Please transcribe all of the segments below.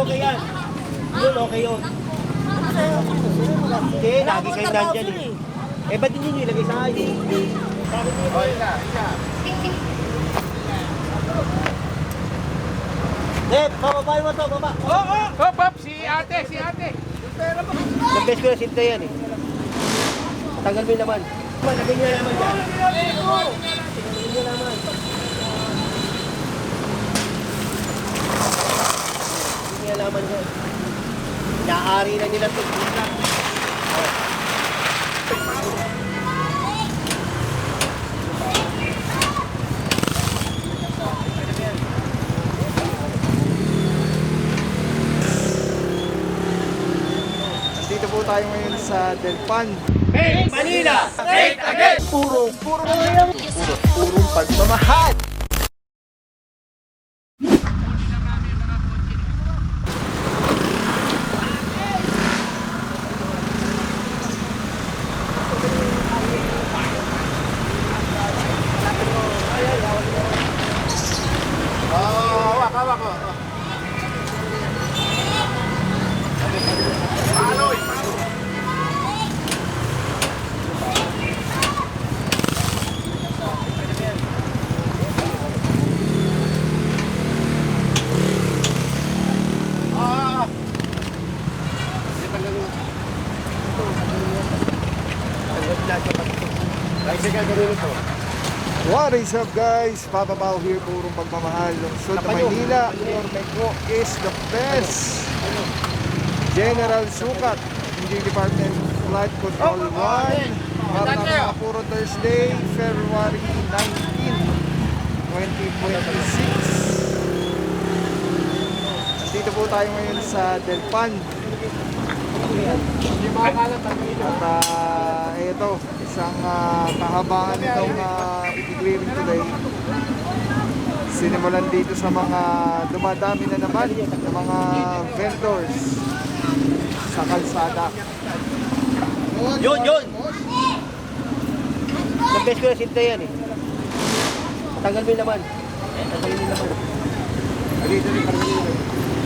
okay yan. Yun, okay yun. Hindi, lagi kayo nandyan eh. Eh, ba't hindi nyo ilagay sa akin? O, isa. Dep, bababae mo to, baba. Hop, hop, si ate. Ilang beses ko na sinta yan eh. Tagal mo yung laman. Lagay nyo na naman dyan. Lagay nyo naman. Lagay nyo naman dyan. Naari na nila ito. Dito po tayo ngayon sa Delpan. Hey, Manila! Straight again! Purong pagmamahal. Hawak ko. What is up guys? Papa Pao here, purong pagmamahal. Lungsod na Maynila, Ormeco is the best. General Sukat, Engineering Department, Flight Control 1. Para na mga puro Thursday, February 19, 2026. Dito po tayo ngayon sa Delpan. At ito, isang kahabaan itong i-clearing today. Sinimulan dito sa mga dumadami na naman ng mga vendors sa kalsada. Yun! Ilang beses ko na sinta yan eh. Tagal mo yung laman. Tagal mo yung laman.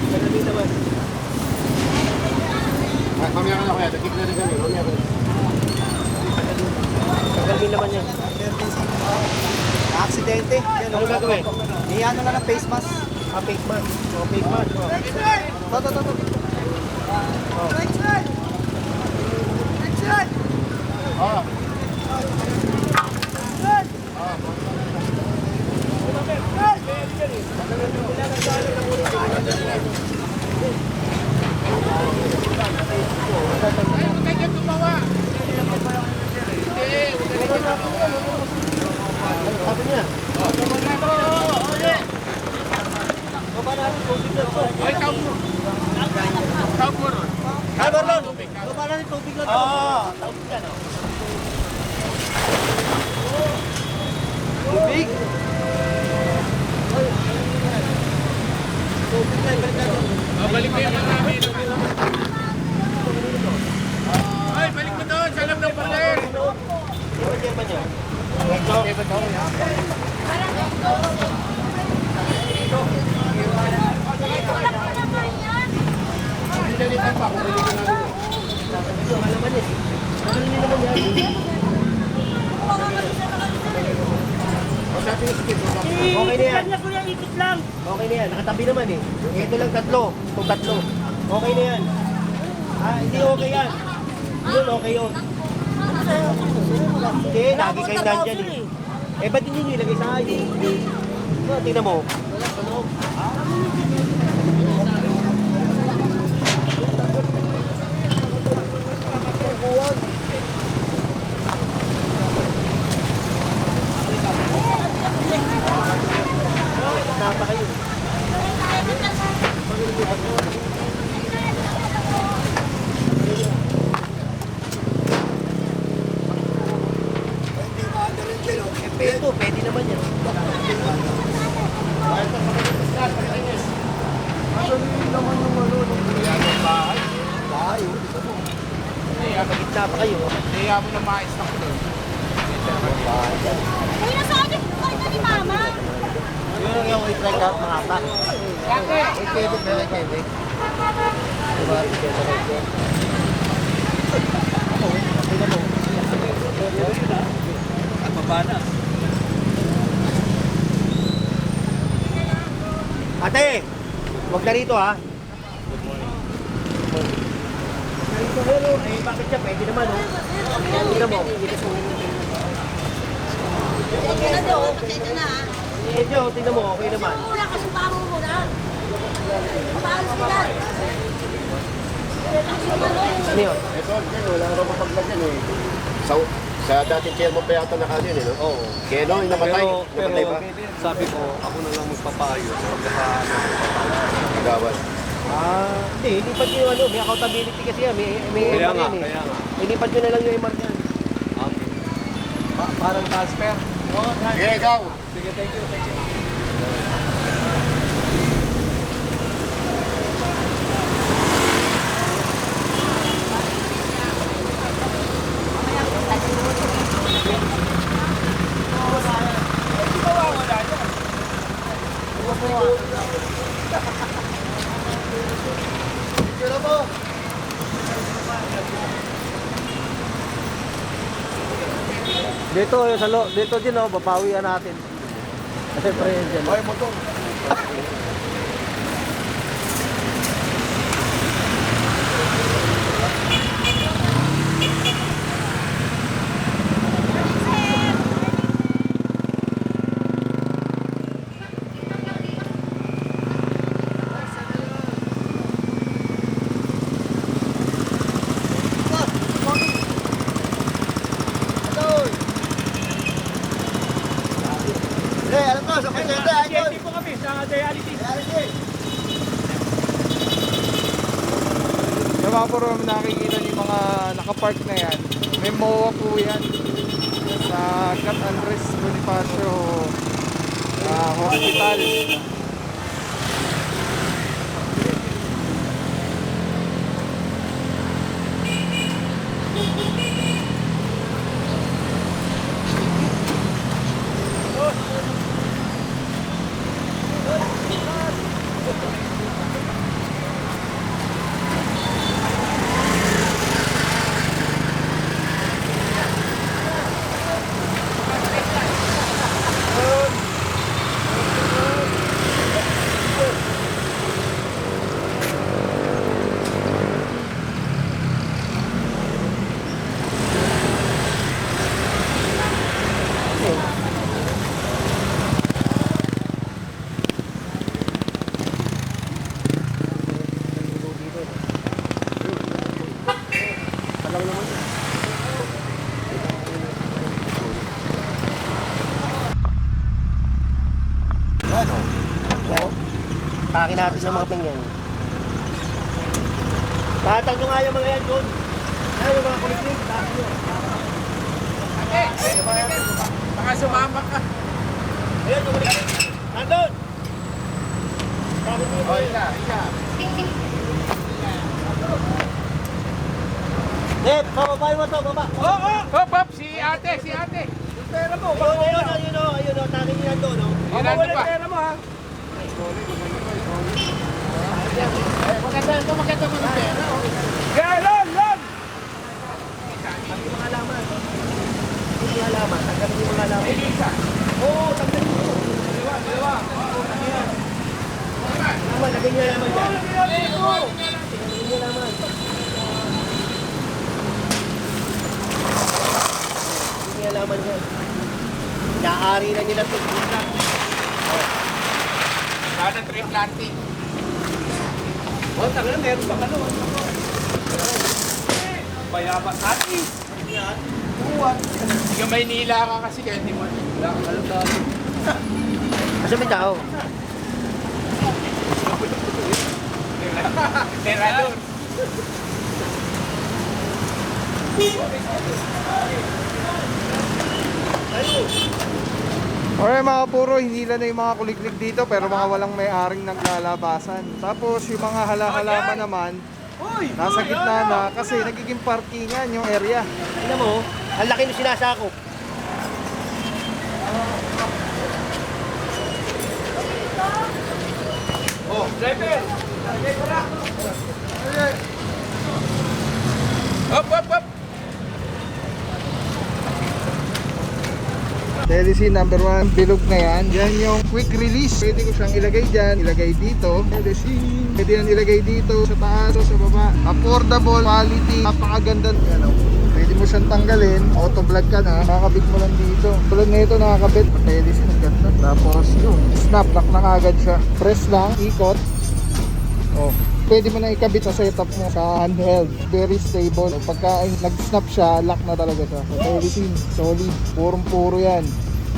Tagal mo yung laman. Mamaya ka na kuya, dagig na rin kami. Mamaya ka na. Tagal mo yung laman yan. Aksidente. Ano gagawin? Ano lang ng face mask. Face mask. Face mask. Sabi niya. Baba natin tubig na to. Ay, tawag mo. Ay, Marlon! Baba natin tubig na to. Tubig yan o. Tubig? Tubig na, ibalik natin. Balik mo yung namin. Ay, balik mo doon. Sa alam ng paler. Ibalik ba niya? Pinalitan pa kung nalitan namin. Malaman eh. Ano nyo naman yan? Okay na yan. Okay na yan. Nakatabi naman eh. Ito lang tatlo. Itong tatlo. Okay na yan. Hindi okay yan. Yun, okay yun. Hindi, lagi kayo nandyan eh. Eh, ba't hindi nyo ilagay sa akin? Tingnan mo. Napa kayo. Pwede naman yan. Magitna pa kayo. Kaya mo na mais na ko doon. Uy, nasa akin po kayo ni Mama. Yun yung i-try out mga pa. Bakit? Kevin. At mabana. Ate, huwag na rito ha. Good morning. Hello, eh bakit siya? Pwede naman oh. Tingnan mo. Pasensya na ha. Medyo, tingnan mo, okay naman. Mura ka, sumbamo mo na. Paalis ka na. Ano yun? Ito, wala raw mapaglagyan eh. Sa dating chairman pa yata nakano yun, eh, no? Oo. Kaya no, yung namatay. Namatay ba? sabi ko, ako na lang magpapaayos. Pagkakaano. Gawad. Hindi, ilipat nyo yung ano, may accountability kasi yan, may Kaya MR nga, yan eh. kaya nga. Ilipat nyo na lang yung MR yan. Parang transfer. Sige, ikaw. Sige, thank you. Dito, dito din oh, babawian natin. Siyempre yan dyan. Hoy, motor. Yung mga puro nakikita niyo yung mga nakapark na yan, may MOA po yan sa Cat Andres Bonifacio Hospital. Takin natin sa mga tingyan. Tatag nyo nga yung mga yan doon. Yan yung mga kulit-kulit. Takin nyo. Baka sumama ka. Ayan, yung kulit-kulit. Nandun! Takin nyo. O, isa. Dep, bababayin mo to, baba. Hop, hop, si ate. Yung pera mo. Ayun o, takin nyo yan doon, o. Yun, nandun pa. pera mo, ha? Maganda mo ng pera. Ang mga halaman. Yung mga halaman, tanggalin yung mga halaman. Oo, tanggalin mo. Dalawa. Halaman, lagyan nyo halaman dyan. Lagyan nyo halaman. Lagyan nyo halaman dyan. Naari na nila ito. Sana tree planting. Tangin na, meron pa Bayaba. Ati! Yung Maynila ka kasi kaya hindi mo. Wala kang alam dati. Asa may tao? Terador. Alright mga puro, hindi na yung mga kuliklik dito pero mga walang may-aring naglalabasan. Tapos yung mga halaman naman, nasa gitna na kasi nagiging parkingan yung area. Tingnan mo, ang laki nung sinasakop. Driver! Telecine number 1, bilog na yan. Yan yung quick release. Pwede ko siyang ilagay dyan, ilagay dito. Telecine. Pwede yan ilagay dito, sa taas o sa baba. Affordable, quality, napakaganda. Yan o. Pwede mo siyang tanggalin, auto vlog ka na, nakakabit mo lang dito. Tulad na ito nakakabit, telecine ang ganda. Tapos yun, snap lock na agad siya. Press lang, ikot. Oh, pwede mo na ikabit sa setup mo sa handheld. Very stable. Pagka nag-snap siya, lock na talaga siya. So, telecine, solid. Purong-puro yan.